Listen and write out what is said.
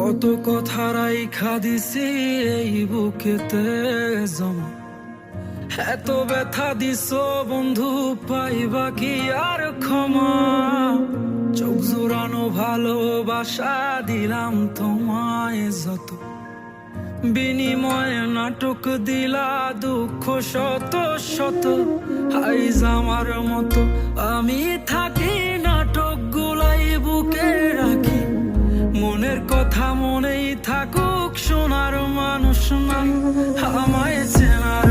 কত কথা রাইখা দিছি এই বুকেতে জমা, এত ব্যথা দিছ বন্ধু, পাইবা কি আর ক্ষমা? চোখ জোড়ানো ভালোবাসা দিলাম তোমায় যত, বিনিময়ে নাটক দিলা দুঃখ শত শত। আইজ আমার মতো আমি থাকি, নাটক গুলাই বুকে রাখি, মনের কথা মনেই থাকুক, শোনার মানুষ নাই আমায় চেনার